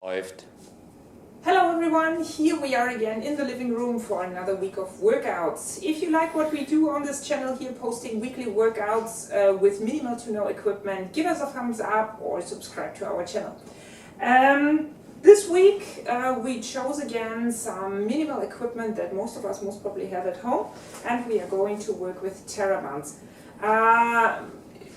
Läuft. Hello everyone, here we are again in the living room for another week of workouts. If you like what we do on this channel here, posting weekly workouts with minimal to no equipment, give us a thumbs up or subscribe to our channel. This week we chose again some minimal equipment that most of us most probably have at home, and we are going to work with Therabands.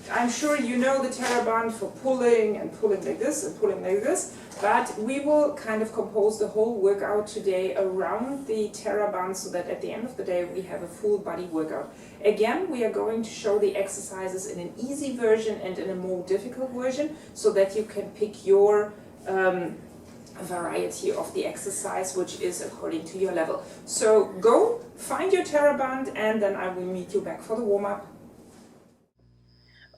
I'm sure you know the Theraband for pulling and pulling like this and pulling like this, but we will kind of compose the whole workout today around the Theraband so that at the end of the day we have a full body workout. Again, we are going to show the exercises in an easy version and in a more difficult version so that you can pick your variety of the exercise, which is according to your level. So go find your Theraband and then I will meet you back for the warm-up.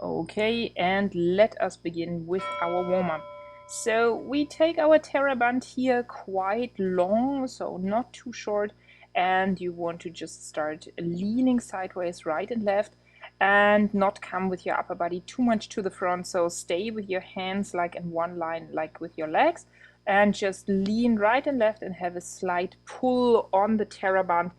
Okay, and let us begin with our warm-up. So we take our Theraband here quite long, so not too short, and you want to just start leaning sideways right and left and not come with your upper body too much to the front. So stay with your hands like in one line, like with your legs, and just lean right and left and have a slight pull on the Theraband.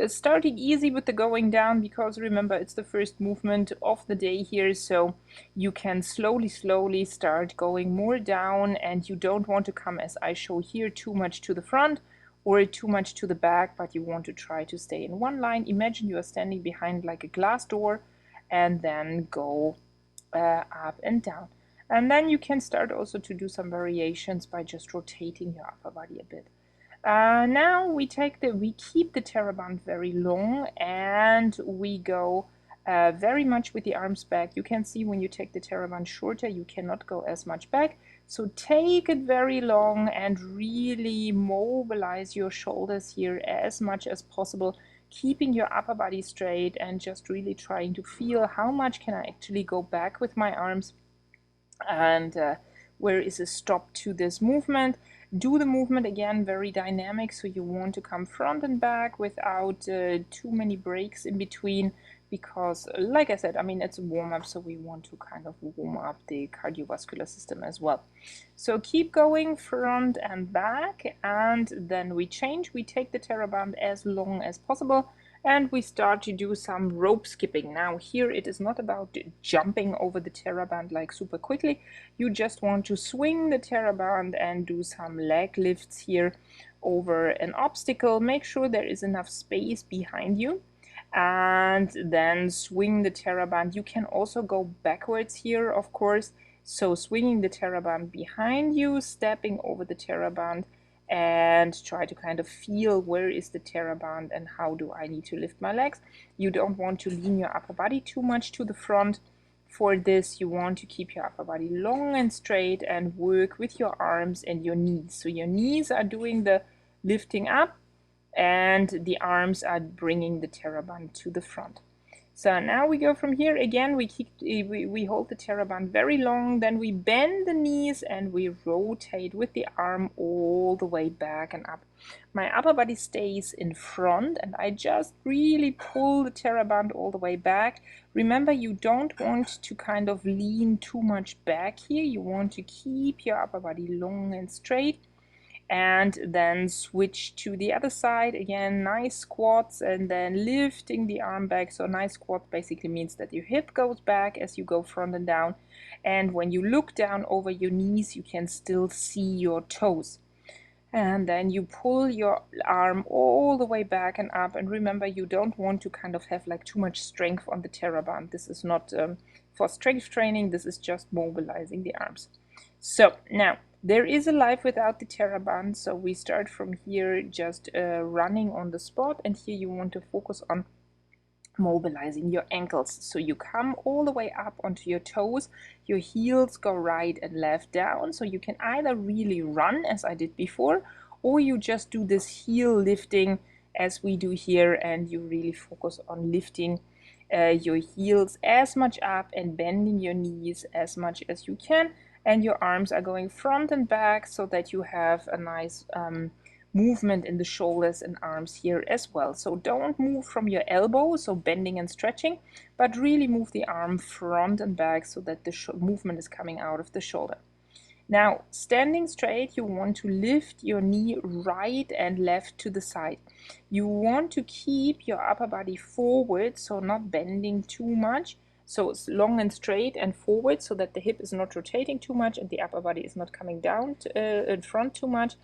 Starting easy with the going down, because remember it's the first movement of the day here, so you can slowly start going more down, and you don't want to come, as I show here, too much to the front or too much to the back, but you want to try to stay in one line. Imagine you are standing behind like a glass door and then go up and down. And then you can start also to do some variations by just rotating your upper body a bit. Now we keep the Theraband very long, and we go very much with the arms back. You can see when you take the Theraband shorter, you cannot go as much back. So take it very long and really mobilize your shoulders here as much as possible, keeping your upper body straight and just really trying to feel how much can I actually go back with my arms, and where is a stop to this movement. Do the movement again very dynamic, so you want to come front and back without too many breaks in between, because like I said, I mean, it's a warm-up, so we want to kind of warm up the cardiovascular system as well. So keep going front and back, and then we change. We take the Theraband as long as possible, and we start to do some rope skipping. Now here it is not about jumping over the Theraband like super quickly. You just want to swing the Theraband and do some leg lifts here over an obstacle. Make sure there is enough space behind you, and then swing the Theraband. You can also go backwards here, of course. So swinging the Theraband behind you, stepping over the Theraband, and try to kind of feel where is the Theraband and how do I need to lift my legs. You don't want to lean your upper body too much to the front. For this, you want to keep your upper body long and straight and work with your arms and your knees. So your knees are doing the lifting up and the arms are bringing the Theraband to the front. So now we go from here again. We hold the Theraband very long, then we bend the knees and we rotate with the arm all the way back and up. My upper body stays in front and I just really pull the Theraband all the way back. Remember, you don't want to kind of lean too much back here. You want to keep your upper body long and straight. And then switch to the other side again, nice squats, and then lifting the arm back. So nice squat basically means that your hip goes back as you go front and down, and when you look down over your knees you can still see your toes. And then you pull your arm all the way back and up, and remember, you don't want to kind of have like too much strength on the Theraband. This is not for strength training, this is just mobilizing the arms. So now there is a life without the Theraband, so we start from here just running on the spot, and here you want to focus on mobilizing your ankles. So you come all the way up onto your toes, your heels go right and left down, so you can either really run as I did before, or you just do this heel lifting as we do here, and you really focus on lifting your heels as much up and bending your knees as much as you can, and your arms are going front and back so that you have a nice movement in the shoulders and arms here as well. So don't move from your elbow, so bending and stretching, but really move the arm front and back so that the movement is coming out of the shoulder. Now, standing straight, you want to lift your knee right and left to the side. You want to keep your upper body forward, so not bending too much. So it's long and straight and forward so that the hip is not rotating too much and the upper body is not coming down in front too much.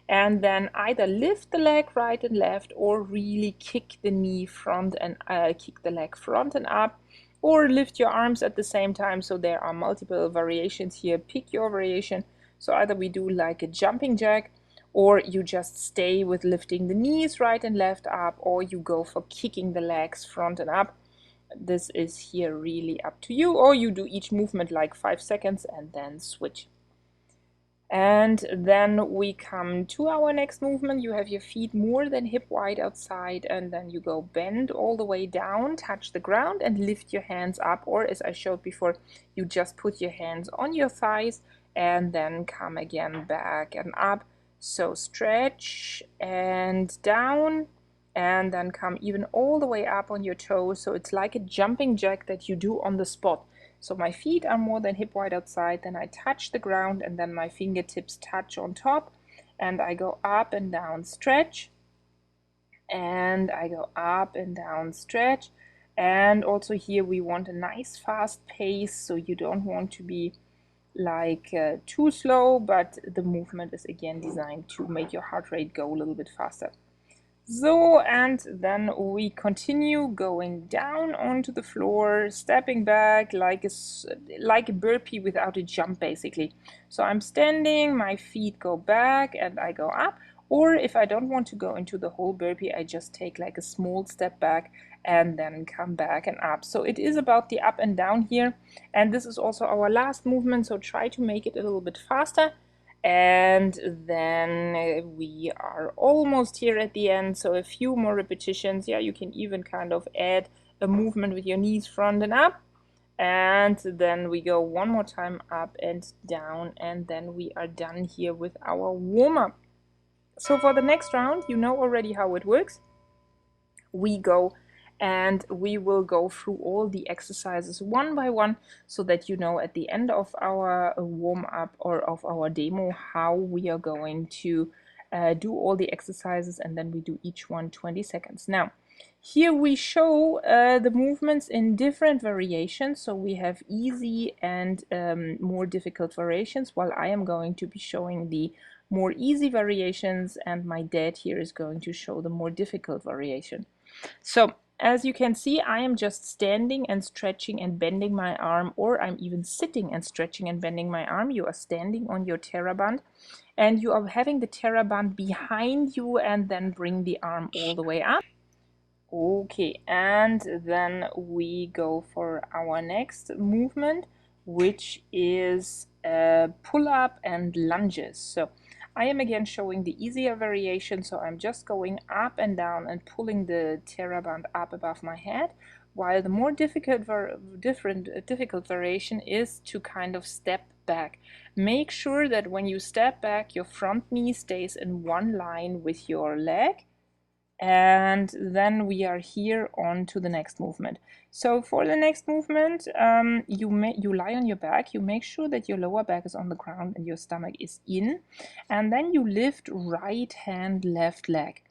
And then either lift the leg right and left or really kick the knee front and kick the leg front and up, or lift your arms at the same time. So there are multiple variations here. Pick your variation. So either we do like a jumping jack, or you just stay with lifting the knees right and left up, or you go for kicking the legs front and up. This is here really up to you, or you do each movement like 5 seconds and then switch. And then we come to our next movement. You have your feet more than hip wide outside, and then you go bend all the way down, touch the ground, and lift your hands up. Or as I showed before, you just put your hands on your thighs and then come again back and up. So stretch and down, and then come even all the way up on your toes. So it's like a jumping jack that you do on the spot. So my feet are more than hip wide outside, then I touch the ground, and then my fingertips touch on top, and I go up and down, stretch, and I go up and down, stretch. And also here we want a nice fast pace, so you don't want to be like too slow, but the movement is again designed to make your heart rate go a little bit faster. So, and then we continue going down onto the floor, stepping back like a burpee without a jump, basically. So I'm standing, my feet go back and I go up. Or if I don't want to go into the whole burpee, I just take like a small step back and then come back and up. So it is about the up and down here. And this is also our last movement, so try to make it a little bit faster. And then we are almost here at the end, so a few more repetitions. Yeah, you can even kind of add a movement with your knees front and up, and then we go one more time up and down, and then we are done here with our warm-up. So for the next round, you know already how it works. We go and we will go through all the exercises one by one so that you know at the end of our warm-up or of our demo how we are going to do all the exercises, and then we do each one 20 seconds. Now, here we show the movements in different variations, so we have easy and more difficult variations, while I am going to be showing the more easy variations, and my dad here is going to show the more difficult variation. So as you can see, I am just standing and stretching and bending my arm, or I'm even sitting and stretching and bending my arm. You are standing on your Theraband and you are having the Theraband behind you, and then bring the arm all the way up. Okay, and then we go for our next movement, which is pull-up and lunges. So I am again showing the easier variation, so I'm just going up and down and pulling the Theraband up above my head, while the more difficult variation is to kind of step back. Make sure that when you step back, your front knee stays in one line with your leg, and then we are here on to the next movement. So for the next movement, you lie on your back, you make sure that your lower back is on the ground and your stomach is in, and then you lift right hand, left leg.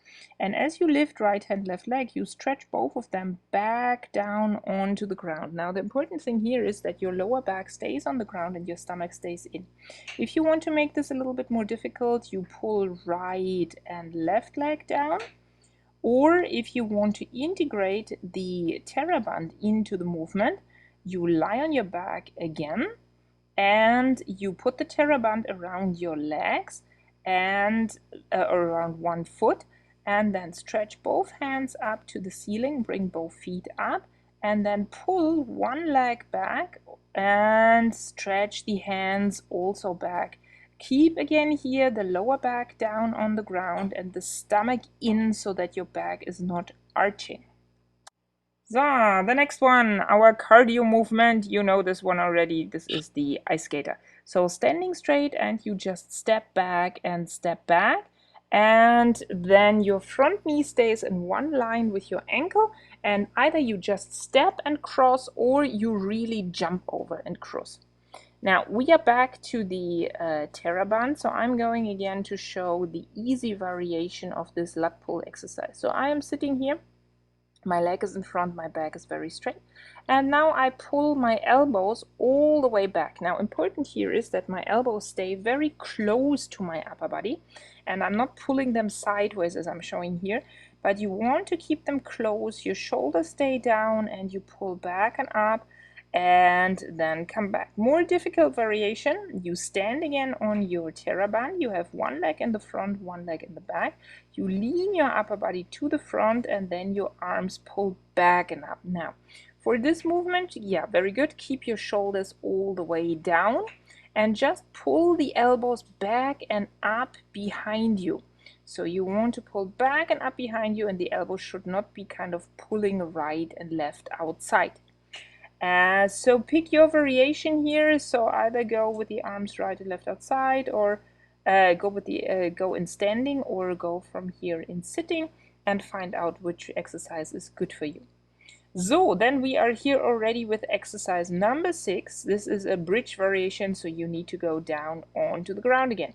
And as you lift right hand, left leg, you stretch both of them back down onto the ground. Now the important thing here is that your lower back stays on the ground and your stomach stays in. If you want to make this a little bit more difficult, you pull right and left leg down. Or if you want to integrate the Theraband into the movement, you lie on your back again and you put the Theraband around your legs and around one foot, and then stretch both hands up to the ceiling, bring both feet up, and then pull one leg back and stretch the hands also back. Keep again here the lower back down on the ground and the stomach in so that your back is not arching. So, the next one, our cardio movement, you know this one already, this is the ice skater. So standing straight and you just step back and step back, and then your front knee stays in one line with your ankle, and either you just step and cross or you really jump over and cross. Now we are back to the Theraband, so I'm going again to show the easy variation of this lat pull exercise. So I am sitting here, my leg is in front, my back is very straight, and now I pull my elbows all the way back. Now important here is that my elbows stay very close to my upper body, and I'm not pulling them sideways as I'm showing here, but you want to keep them close. Your shoulders stay down and you pull back and up and then come back. More difficult variation, you stand again on your Theraband. You have one leg in the front, one leg in the back. You lean your upper body to the front and then your arms pull back and up. Now, for this movement, yeah, very good. Keep your shoulders all the way down and just pull the elbows back and up behind you. So you want to pull back and up behind you, and the elbows should not be kind of pulling right and left outside. So pick your variation here. So either go with the arms right and left outside, or go in standing, or go from here in sitting, and find out which exercise is good for you. So then we are here already with exercise number 6. This is a bridge variation, so you need to go down onto the ground again.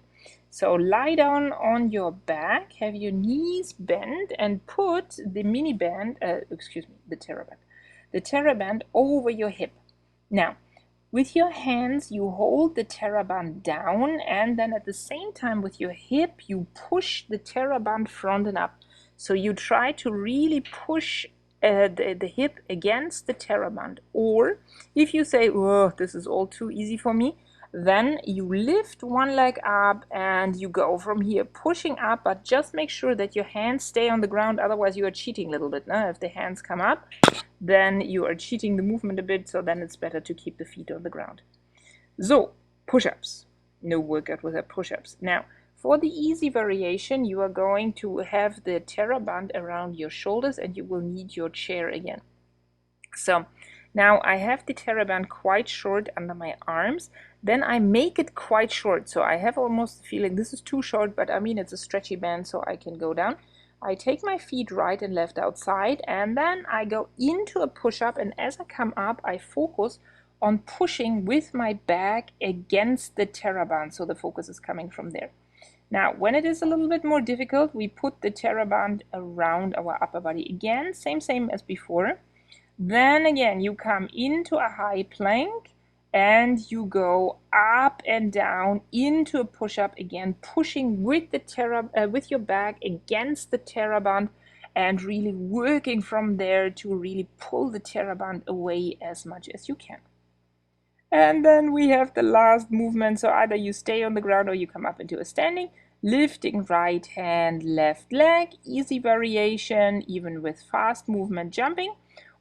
So lie down on your back, have your knees bent, and put the the Theraband over your hip. Now, with your hands, you hold the Theraband down, and then at the same time with your hip, you push the Theraband front and up. So you try to really push the hip against the Theraband. Or if you say, oh, this is all too easy for me, then you lift one leg up and you go from here pushing up, but just make sure that your hands stay on the ground, otherwise you are cheating a little bit. No? If the hands come up, then you are cheating the movement a bit, so then it's better to keep the feet on the ground. So, push-ups. No workout without push-ups. Now, for the easy variation, you are going to have the Theraband around your shoulders and you will need your chair again. So, now I have the Theraband quite short under my arms, then I make it quite short. So I have almost the feeling this is too short, but I mean it's a stretchy band so I can go down. I take my feet right and left outside, and then I go into a push-up, and as I come up I focus on pushing with my back against the Theraband, so the focus is coming from there. Now, when it is a little bit more difficult, we put the Theraband around our upper body again, same as before. Then again, you come into a high plank and you go up and down into a push-up again, pushing with the with your back against the Theraband and really working from there to really pull the Theraband away as much as you can. And then we have the last movement, so either you stay on the ground or you come up into a standing, lifting right hand, left leg, easy variation, even with fast movement jumping,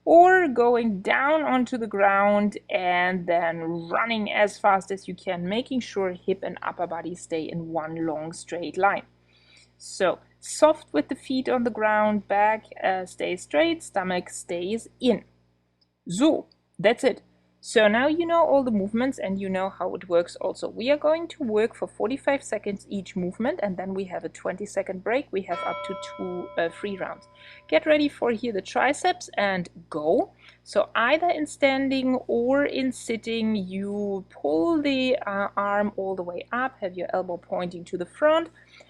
or going down onto the ground and then running as fast as you can, making sure hip and upper body stay in one long straight line. So soft with the feet on the ground, back stays straight, stomach stays in. So that's it. So now you know all the movements and you know how it works also. We are going to work for 45 seconds each movement, and then we have a 20-second break. We have up to 3 rounds. Get ready for here the triceps and go. So either in standing or in sitting, you pull the arm all the way up, have your elbow pointing to the front,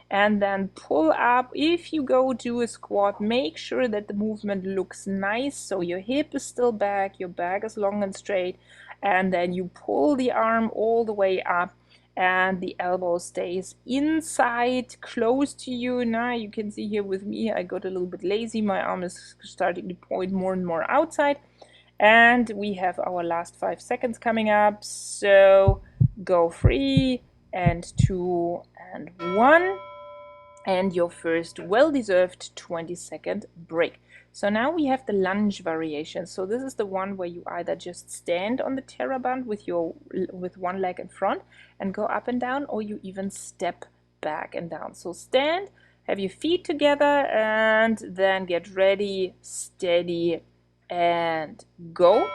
and then pull up. If you go do a squat, make sure that the movement looks nice, so your hip is still back, your back is long and straight, and then you pull the arm all the way up and the elbow stays inside close to you. Now you can see here with me I got a little bit lazy, my arm is starting to point more and more outside, and we have our last 5 seconds coming up. So go 3 and 2 and 1, and your first well-deserved 20-second break. So now we have the lunge variation. So this is the one where you either just stand on the Theraband with one leg in front and go up and down, or you even step back and down. So stand, have your feet together, and then get ready, steady, and go.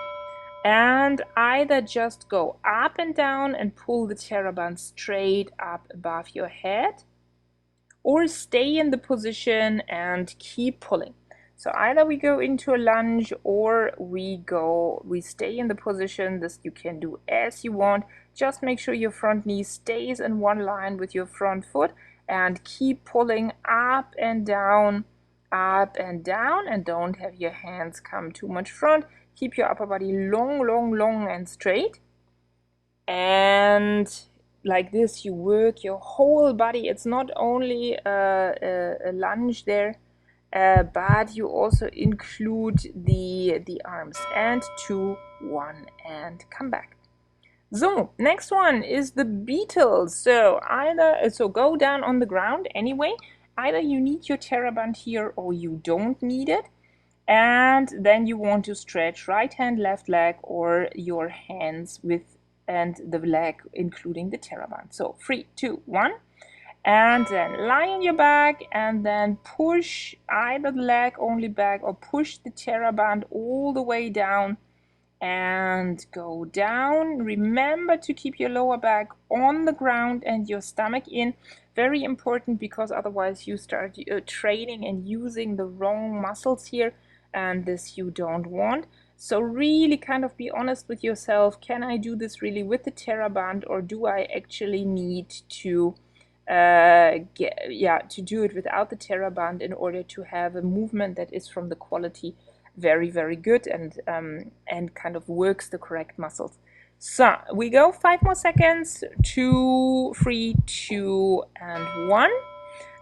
And either just go up and down and pull the Theraband straight up above your head, or stay in the position and keep pulling. So either we go into a lunge or we stay in the position. This you can do as you want. Just make sure your front knee stays in one line with your front foot and keep pulling up and down, and don't have your hands come too much front. Keep your upper body long, long, long and straight. And like this you work your whole body. It's not only a lunge there, but you also include the arms. And 2, 1, and come back. So next one is the Beetle. So go down on the ground anyway. Either you need your Theraband here or you don't need it. And then you want to stretch right hand, left leg, or your hands with and the leg including the Theraband. So 3, 2, 1. And then lie on your back and then push either the leg only back or push the Theraband all the way down and go down. Remember to keep your lower back on the ground and your stomach in. Very important, because otherwise you start training and using the wrong muscles here, and this you don't want. So really kind of be honest with yourself. Can I do this really with the Theraband, or do I actually need to do it without the Theraband in order to have a movement that is from the quality very, very good and kind of works the correct muscles. So we go 5 more seconds. 2, 3, 2, and 1.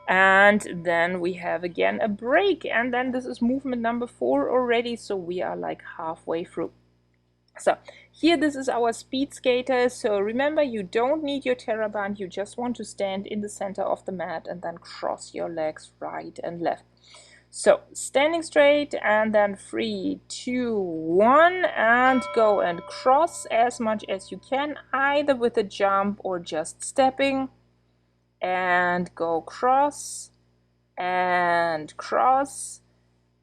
And then we have again a break, and then this is movement number 4 already, so we are like halfway through. So here this is our speed skater. So remember, you don't need your Theraband, you just want to stand in the center of the mat and then cross your legs right and left. So standing straight, and then 3, 2, 1, and go and cross as much as you can, either with a jump or just stepping, and go cross and cross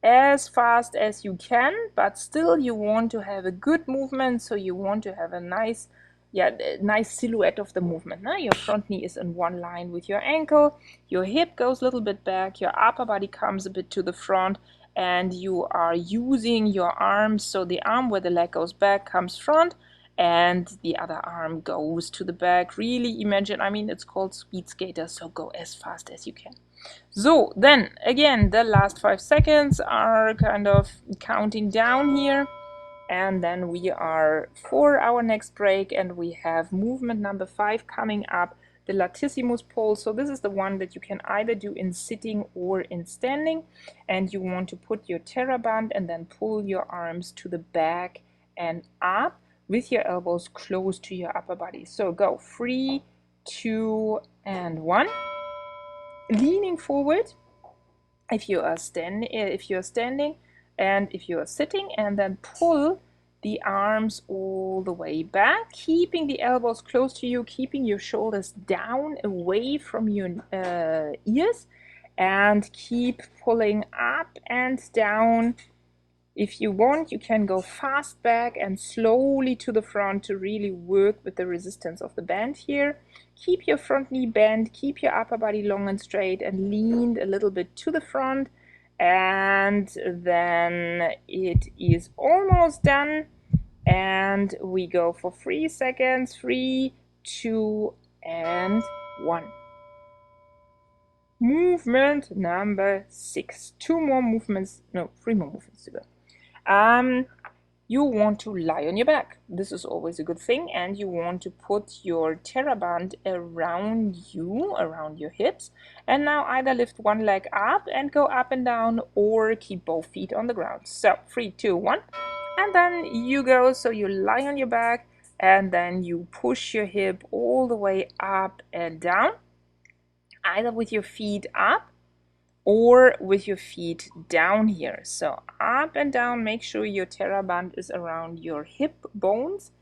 as fast as you can, but still you want to have a good movement, so you want to have a nice silhouette of the movement. Now your front knee is in one line with your ankle, your hip goes a little bit back, your upper body comes a bit to the front, and you are using your arms, so the arm where the leg goes back comes front, and the other arm goes to the back. Really imagine, I mean, it's called speed skater, so go as fast as you can. So then again, the last 5 seconds are kind of counting down here, and then we are for our next break, and we have movement number 5 coming up, the Latissimus pole. So this is the one that you can either do in sitting or in standing, and you want to put your Theraband and then pull your arms to the back and up with your elbows close to your upper body. So go 3, 2, and 1. Leaning forward if you are standing, and if you are sitting, and then pull the arms all the way back, keeping the elbows close to you, keeping your shoulders down away from your ears, and keep pulling up and down. If you want, you can go fast back and slowly to the front to really work with the resistance of the band here. Keep your front knee bent, keep your upper body long and straight, and leaned a little bit to the front. And then it is almost done. And we go for 3 seconds. 3, 2, and 1. Movement number 6. 3 more movements to go. You want to lie on your back. This is always a good thing, and you want to put your Theraband around you, around your hips, and now either lift one leg up and go up and down, or keep both feet on the ground. So 3, 2, 1, and then you go. So you lie on your back, and then you push your hip all the way up and down, either with your feet up or with your feet down here. So up and down, make sure your Theraband is around your hip bones,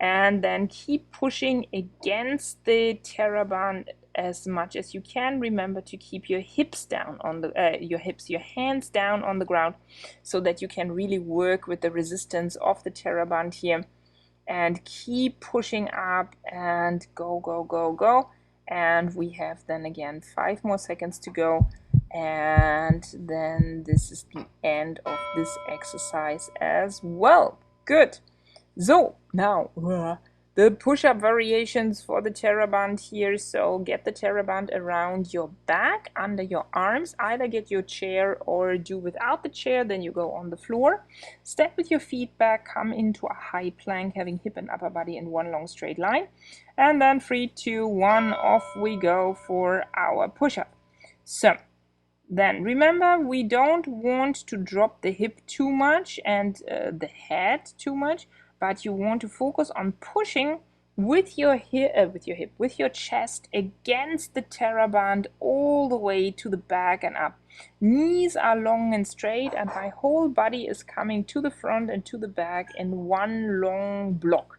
and then keep pushing against the Theraband as much as you can. Remember to keep your hips down on the your hands down on the ground, so that you can really work with the resistance of the Theraband here, and keep pushing up and go, go, go, go. And we have then again 5 more seconds to go. And then this is the end of this exercise as well. Good. So now the push-up variations for the Theraband here. So get the Theraband around your back, under your arms. Either get your chair or do without the chair, then you go on the floor. Step with your feet back, come into a high plank, having hip and upper body in one long straight line. And then 3, 2, 1, off we go for our push-up. So then remember, we don't want to drop the hip too much and the head too much, but you want to focus on pushing with your with your chest against the Theraband all the way to the back and up. Knees are long and straight, and my whole body is coming to the front and to the back in one long block.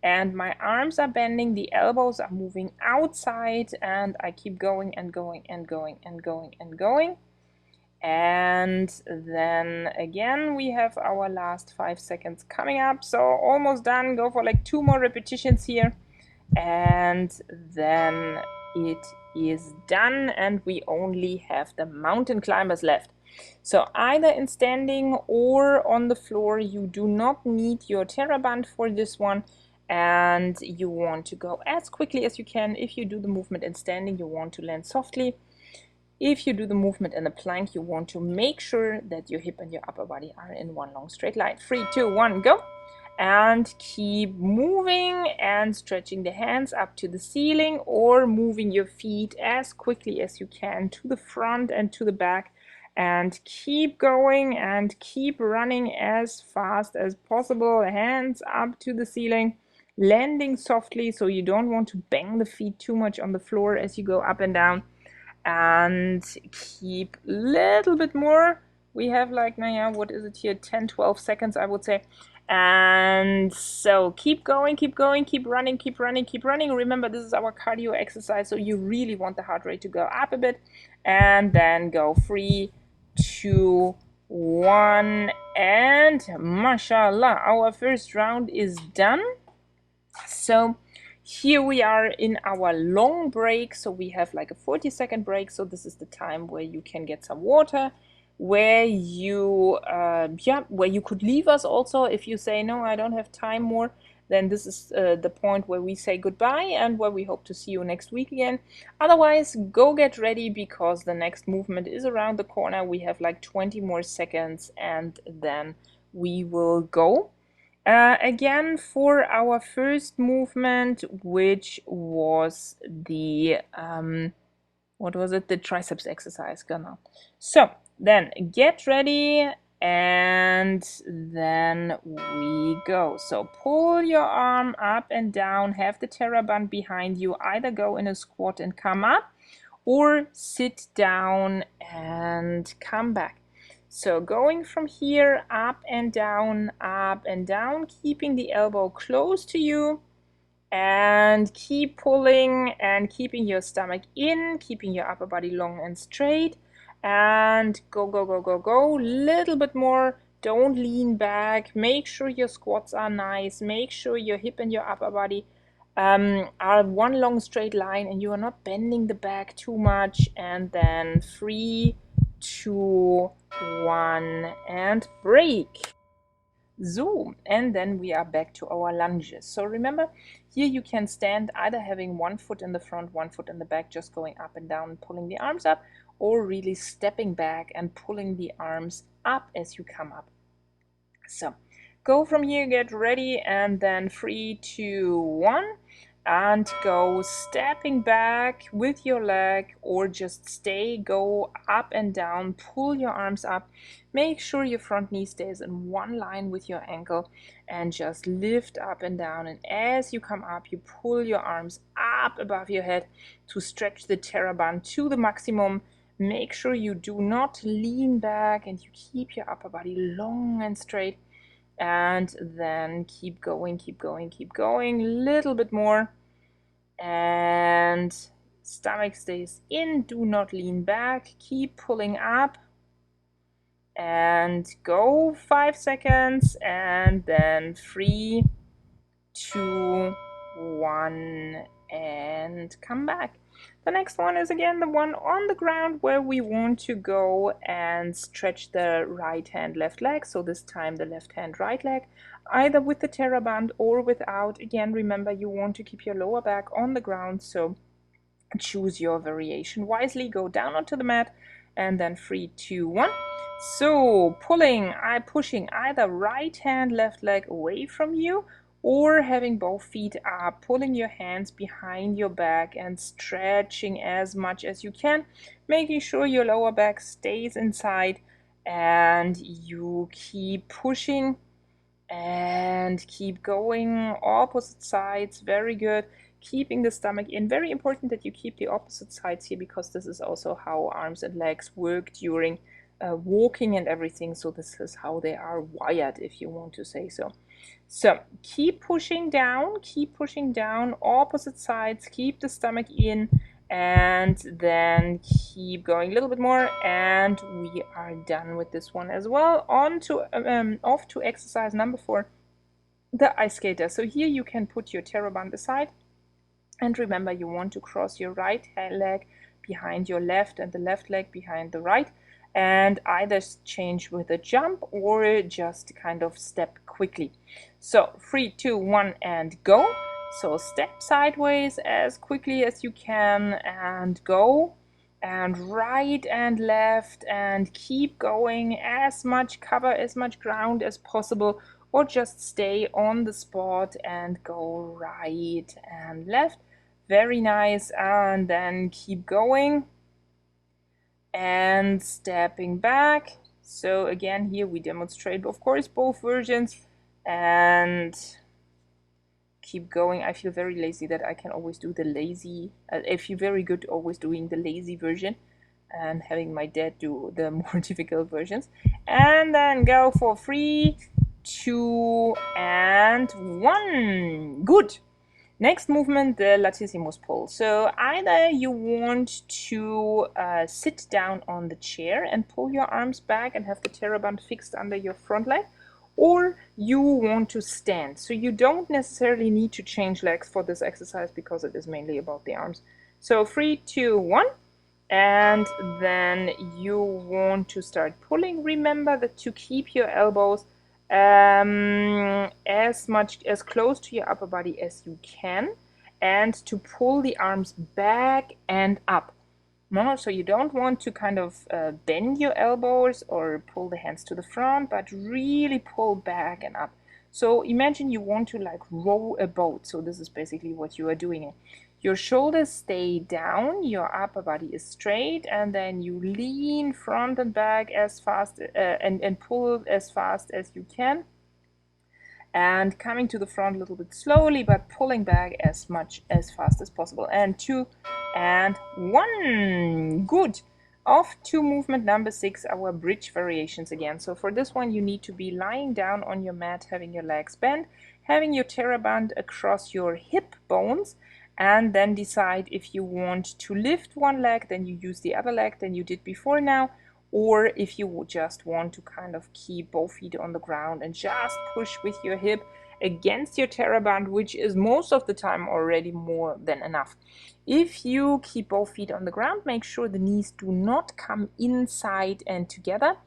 And my arms are bending, the elbows are moving outside, and I keep going and going and going and going and going. And then again we have our last 5 seconds coming up, so almost done. Go for like 2 more repetitions here, and then it is done, and we only have the mountain climbers left. So either in standing or on the floor, you do not need your Theraband for this one, and you want to go as quickly as you can. If you do the movement in standing, you want to land softly. If you do the movement in a plank, you want to make sure that your hip and your upper body are in one long straight line. 3, 2, 1, go. And keep moving and stretching the hands up to the ceiling, or moving your feet as quickly as you can to the front and to the back. And keep going and keep running as fast as possible. Hands up to the ceiling, landing softly, so you don't want to bang the feet too much on the floor as you go up and down. And keep a little bit more. We have like, what is it here, 10-12 seconds, I would say. And so keep going, keep going, keep running, keep running, keep running. Remember, this is our cardio exercise, so you really want the heart rate to go up a bit. And then go 3, 2, 1, and mashallah, our first round is done. So here we are in our long break, so we have like a 40-second break, so this is the time where you can get some water, where you where you could leave us also. If you say, no, I don't have time more, then this is the point where we say goodbye and where we hope to see you next week again. Otherwise, go get ready, because the next movement is around the corner. We have like 20 more seconds, and then we will go. Again, for our first movement, which was the, what was it? The triceps exercise. Genau. So then get ready, and then we go. So pull your arm up and down, have the Theraband behind you. Either go in a squat and come up, or sit down and come back. So going from here, up and down, keeping the elbow close to you, and keep pulling and keeping your stomach in, keeping your upper body long and straight, and go, go, go, go, go. Little bit more. Don't lean back. Make sure your squats are nice. Make sure your hip and your upper body are one long straight line, and you are not bending the back too much. And then 3, 2, 1, and break. So, and then we are back to our lunges. So remember, here you can stand either having one foot in the front, one foot in the back, just going up and down, pulling the arms up, or really stepping back and pulling the arms up as you come up. So go from here, get ready, and then 3, 2, 1. And go stepping back with your leg, or just stay, go up and down, pull your arms up, make sure your front knee stays in one line with your ankle, and just lift up and down. And as you come up, you pull your arms up above your head to stretch the Theraband to the maximum. Make sure you do not lean back, and you keep your upper body long and straight. And then keep going, keep going, keep going, a little bit more. And stomach stays in, do not lean back, keep pulling up, and go 5 seconds, and then 3, 2, 1, and come back. The next one is again the one on the ground where we want to go and stretch the right hand, left leg. So this time the left hand, right leg, either with the Theraband or without. Again, remember you want to keep your lower back on the ground, so choose your variation wisely. Go down onto the mat and then 3, 2, 1. So pushing either right hand, left leg away from you, or having both feet up, pulling your hands behind your back and stretching as much as you can, making sure your lower back stays inside, and you keep pushing and keep going opposite sides. Very good. Keeping the stomach in. Very important that you keep the opposite sides here, because this is also how arms and legs work during walking and everything. So this is how they are wired, if you want to say so. So keep pushing down, opposite sides, keep the stomach in, and then keep going a little bit more, and we are done with this one as well. Off to exercise number 4, the ice skater. So here you can put your Theraband aside, and remember you want to cross your right leg behind your left and the left leg behind the right, and either change with a jump or just kind of step quickly. So 3, 2, 1 and go. So step sideways as quickly as you can and go, and right and left, and keep going. Cover as much ground as possible, or just stay on the spot and go right and left. Very nice. And then keep going and stepping back. So again, here we demonstrate, of course, both versions, and keep going. I feel very lazy that I can always do the lazy. I feel very good always doing the lazy version and having my dad do the more difficult versions. And then go for 3, 2 and 1. Good. Next movement, the Latissimus pull. So either you want to sit down on the chair and pull your arms back and have the Theraband fixed under your front leg, or you want to stand. So you don't necessarily need to change legs for this exercise, because it is mainly about the arms. So 3, 2, 1, and then you want to start pulling. Remember that to keep your elbows as close to your upper body as you can, and to pull the arms back and up. No, so you don't want to kind of bend your elbows or pull the hands to the front, but really pull back and up. So imagine you want to like row a boat. So this is basically what you are doing. Your shoulders stay down, your upper body is straight, and then you lean front and back as fast and pull as fast as you can. And coming to the front a little bit slowly, but pulling back as fast as possible. And 2 and 1. Good. Off to movement number 6, our bridge variations again. So for this one, you need to be lying down on your mat, having your legs bent, having your Theraband across your hip bones, and then decide if you want to lift one leg, then you use the other leg than you did before now, or if you just want to kind of keep both feet on the ground and just push with your hip against your Theraband, which is most of the time already more than enough. If you keep both feet on the ground, make sure the knees do not come inside and together,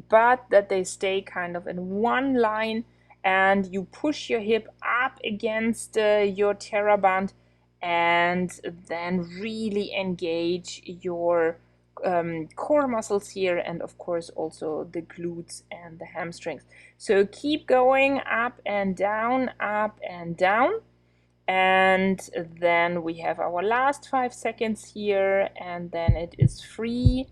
but that they stay kind of in one line, and you push your hip up against your Theraband, and then really engage your core muscles here, and of course also the glutes and the hamstrings. So keep going up and down, and then we have our last 5 seconds here, and then it is 3,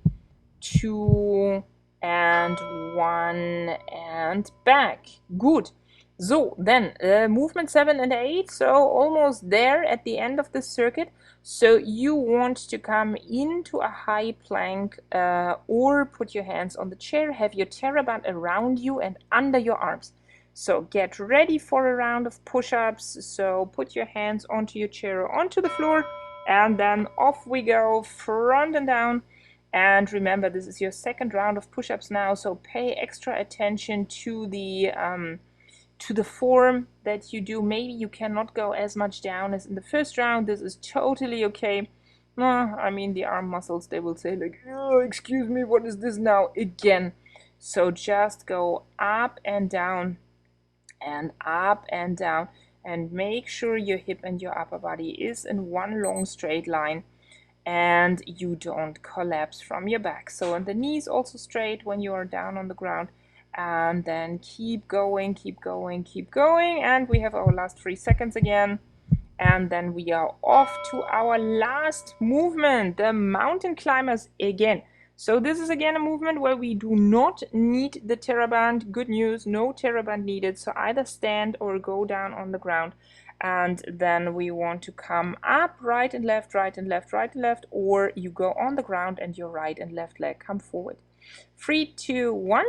2 and 1 and back. Good. So then movement 7 and 8, so almost there at the end of the circuit. So you want to come into a high plank or put your hands on the chair, have your Theraband around you and under your arms. So get ready for a round of push-ups. So put your hands onto your chair or onto the floor, and then off we go, front and down. And remember, this is your second round of push-ups now, so pay extra attention to the form that you do. Maybe you cannot go as much down as in the first round. This is totally okay. I mean, the arm muscles, they will say like, oh, excuse me, what is this now again? So just go up and down and up and down, and make sure your hip and your upper body is in one long straight line and you don't collapse from your back. So, and the knees also straight when you are down on the ground. And then keep going, keep going, keep going. And we have our last 3 seconds again. And then we are off to our last movement, the mountain climbers again. So this is again a movement where we do not need the Theraband. Good news, no Theraband needed. So either stand or go down on the ground. And then we want to come up, right and left, right and left, right and left, or you go on the ground and your right and left leg come forward. 3, 2, 1,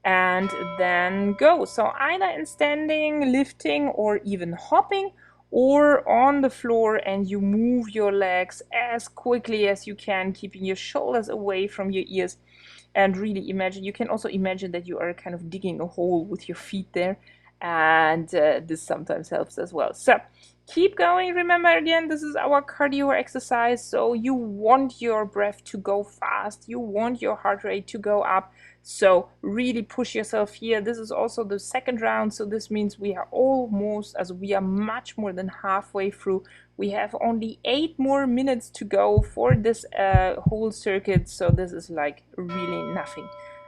and then go. So either in standing, lifting, or even hopping, or on the floor, and you move your legs as quickly as you can, keeping your shoulders away from your ears. And really imagine, you can also imagine that you are kind of digging a hole with your feet there, and this sometimes helps as well. So keep going. Remember, again, this is our cardio exercise, so you want your breath to go fast, you want your heart rate to go up. So really push yourself here. This is also the second round, so this means we are almost, as we are much more than halfway through. We have only 8 more minutes to go for this whole circuit, so this is like really nothing.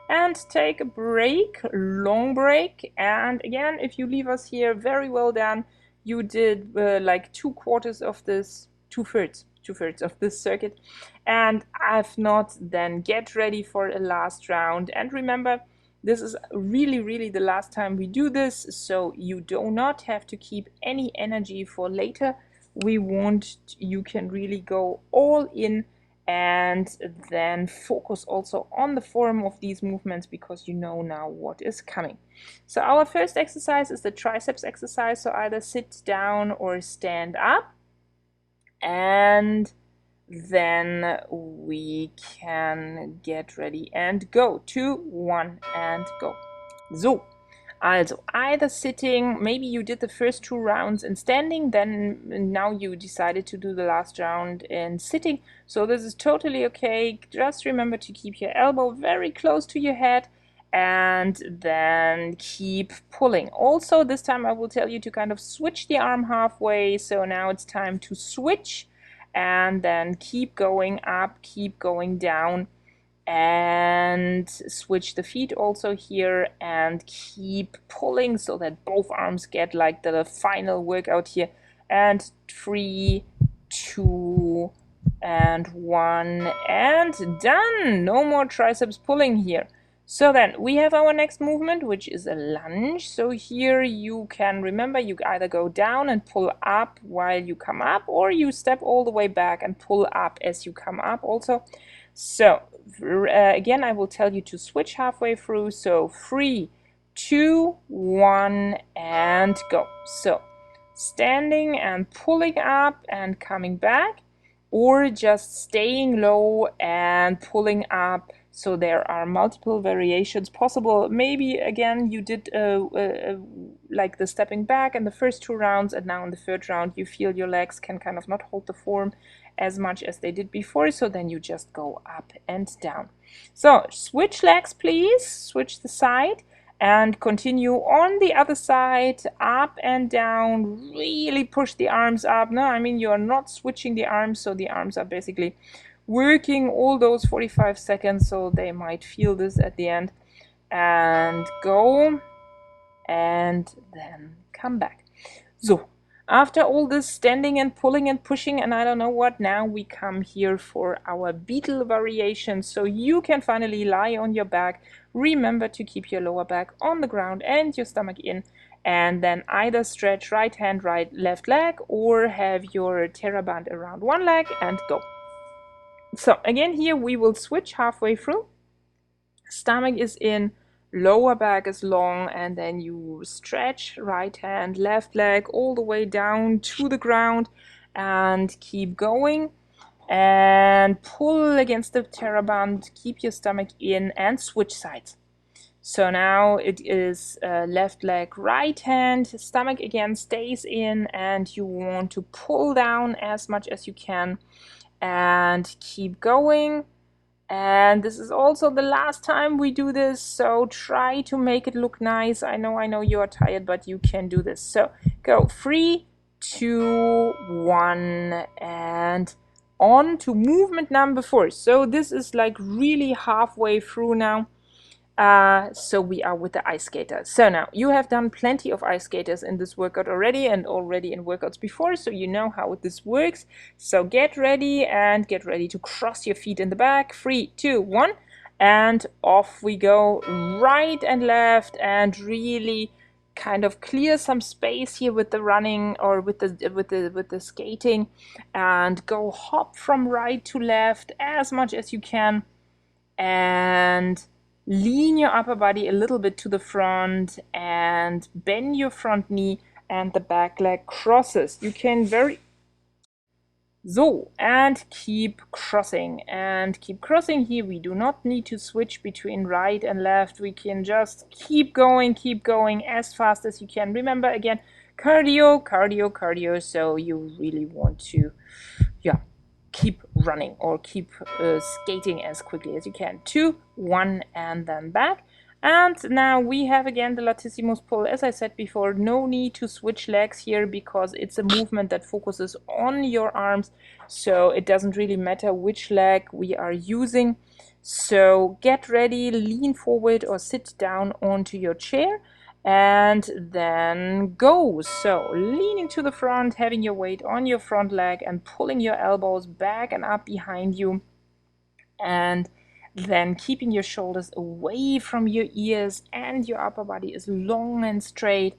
And take a break, long break. And again, if you leave us here, very well done. You did like 2/4 of this, 2/3 of this circuit. And if not, then get ready for a last round. And remember, this is really the last time we do this, so you do not have to keep any energy for later. We want, you can really go all in and then focus also on the form of these movements, because you know now what is coming. So our first exercise is the triceps exercise, so either sit down or stand up, and then we can get ready and go. 2, 1, and go. So, also either sitting, maybe you did the first 2 rounds in standing, then now you decided to do the last round in sitting. So this is totally okay. Just remember to keep your elbow very close to your head and then keep pulling. Also, this time I will tell you to kind of switch the arm halfway. So now it's time to switch and then keep going up, keep going down, and switch the feet also here and keep pulling so that both arms get like the final workout here. And 3, 2, and 1, and done. No more triceps pulling here. So then we have our next movement, which is a lunge. So here you can remember, you either go down and pull up while you come up, or you step all the way back and pull up as you come up also. So again, I will tell you to switch halfway through. So 3, 2, 1, and go. So standing and pulling up and coming back, or just staying low and pulling up. So there are multiple variations possible. Maybe again you did like the stepping back in the first 2 rounds, and now in the third round you feel your legs can kind of not hold the form as much as they did before, so then you just go up and down. So switch legs, please, switch the side, and continue on the other side, up and down. Really push the arms up. No, I mean, you are not switching the arms, so the arms are basically working all those 45 seconds, so they might feel this at the end. And go, and then come back. So after all this standing and pulling and pushing and I don't know what, now we come here for our Beetle variation. So you can finally lie on your back. Remember to keep your lower back on the ground and your stomach in, and then either stretch right hand, right left leg, or have your Theraband around one leg and go. So again, here we will switch halfway through. Stomach is in, lower back is long, and then you stretch right hand, left leg all the way down to the ground and keep going and pull against the Theraband, keep your stomach in, and switch sides. So now it is left leg, right hand, stomach again stays in, and you want to pull down as much as you can and keep going. And this is also the last time we do this, so try to make it look nice. I know you are tired, but you can do this. So go 3, 2, 1, and on to movement number 4. So this is like really halfway through now. So we are with the ice skater. So now you have done plenty of ice skaters in this workout already and already in workouts before, so you know how this works. So get ready and get ready to cross your feet in the back. 3, 2, 1, and off we go. Right and left, and really kind of clear some space here with the running or with the skating, and go hop from right to left as much as you can, and lean your upper body a little bit to the front and bend your front knee, and the back leg crosses. You can and keep crossing and keep crossing. Here we do not need to switch between right and left. We can just keep going as fast as you can. Remember, again, cardio, so you really want to keep running or keep skating as quickly as you can. 2, 1, and then back. And now we have again the Latissimus pull. As I said before, no need to switch legs here because it's a movement that focuses on your arms, so it doesn't really matter which leg we are using. So get ready, lean forward or sit down onto your chair, and then go. So leaning to the front, having your weight on your front leg and pulling your elbows back and up behind you, and then keeping your shoulders away from your ears, and your upper body is long and straight,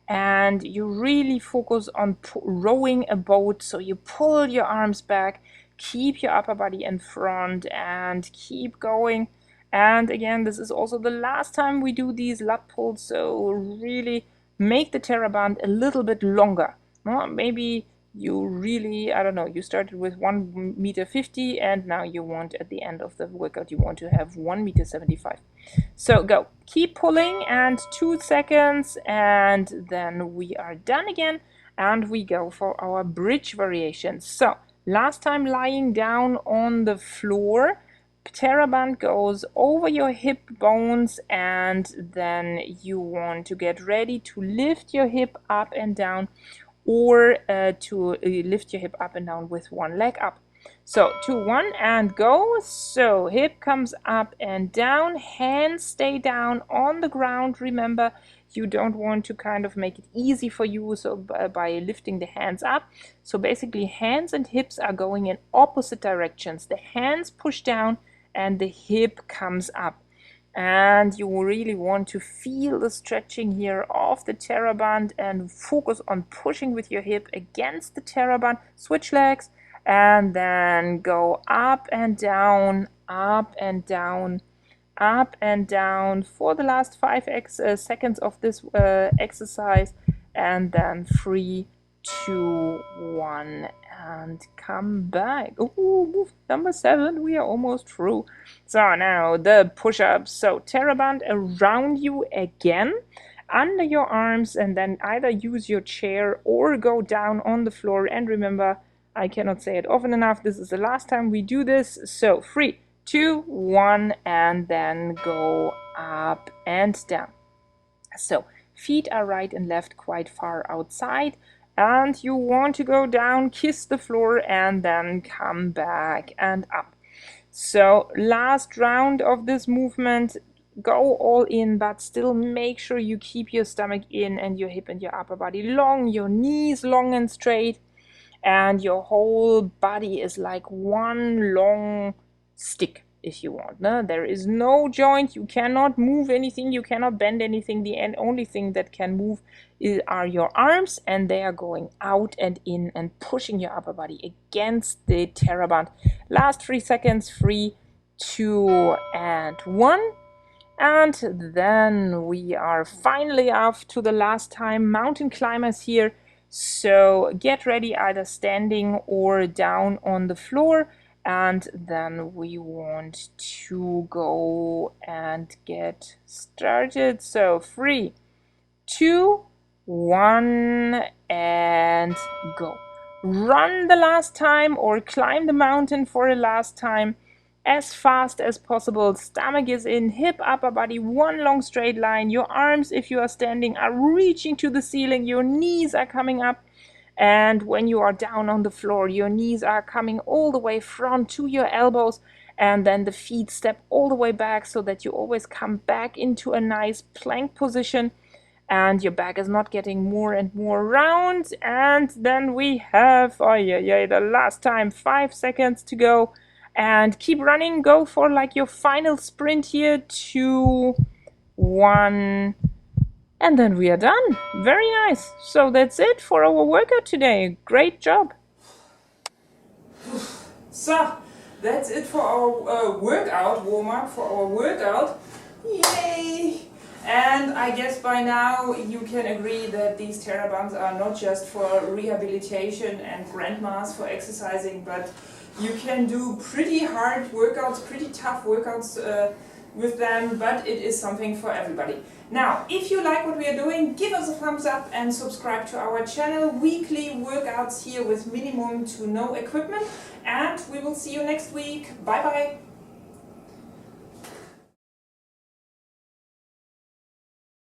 and you really focus on rowing a boat. So you pull your arms back, keep your upper body in front, and keep going. And again, this is also the last time we do these lat pulls, so really make the Theraband a little bit longer. Maybe you really, I don't know, you started with 1.50 m and now you want, at the end of the workout, you want to have 1.75 m. So go, keep pulling, and 2 seconds, and then we are done again, and we go for our bridge variation. So last time lying down on the floor, Theraband goes over your hip bones, and then you want to get ready to lift your hip up and down, or to lift your hip up and down with one leg up. So 2, 1, and go. So hip comes up and down, hands stay down on the ground. Remember, you don't want to kind of make it easy for you, so by lifting the hands up. So basically hands and hips are going in opposite directions. The hands push down and the hip comes up. And you really want to feel the stretching here of the Theraband and focus on pushing with your hip against the Theraband. Switch legs and then go up and down, up and down, up and down for the last 5 seconds of this exercise, and then 3, 2, 1, and come back. Ooh, move number 7, we are almost through. So now the push-ups. So Theraband around you again, under your arms, and then either use your chair or go down on the floor. And remember, I cannot say it often enough, this is the last time we do this. So 3, 2, 1, and then go up and down. So feet are right and left quite far outside, and you want to go down, kiss the floor, and then come back and up. So last round of this movement, go all in, but still make sure you keep your stomach in and your hip and your upper body long, your knees long and straight, and your whole body is like one long stick, if you want. No? There is no joint, you cannot move anything, you cannot bend anything. The only thing that can move are your arms, and they are going out and in and pushing your upper body against the Theraband. Last 3 seconds, 3, 2, and 1. And then we are finally off to the last time. Mountain climbers here. So get ready, either standing or down on the floor, and then we want to go and get started. So 3, 2, 1, and go. run the last time or climb the mountain for the last time as fast as possible. Stomach is in, hip upper body, one long straight line. Your arms, if you are standing, are reaching to the ceiling. Your knees are coming up. And when you are down on the floor, your knees are coming all the way front to your elbows, and then the feet step all the way back so that you always come back into a nice plank position and your back is not getting more and more round. And then we have, oh yeah, the last time, 5 seconds to go. And keep running, go for like your final sprint here, 2, 1, and then we are done. Very nice. So that's it for our workout today. Great job. So, that's it for our workout, warm-up for our workout. Yay! And I guess by now you can agree that these Therabands are not just for rehabilitation and grandmas for exercising, but you can do pretty hard workouts, pretty tough workouts with them, but it is something for everybody. Now, if you like what we are doing, give us a thumbs up and subscribe to our channel. Weekly workouts here with minimum to no equipment, and we will see you next week. Bye bye!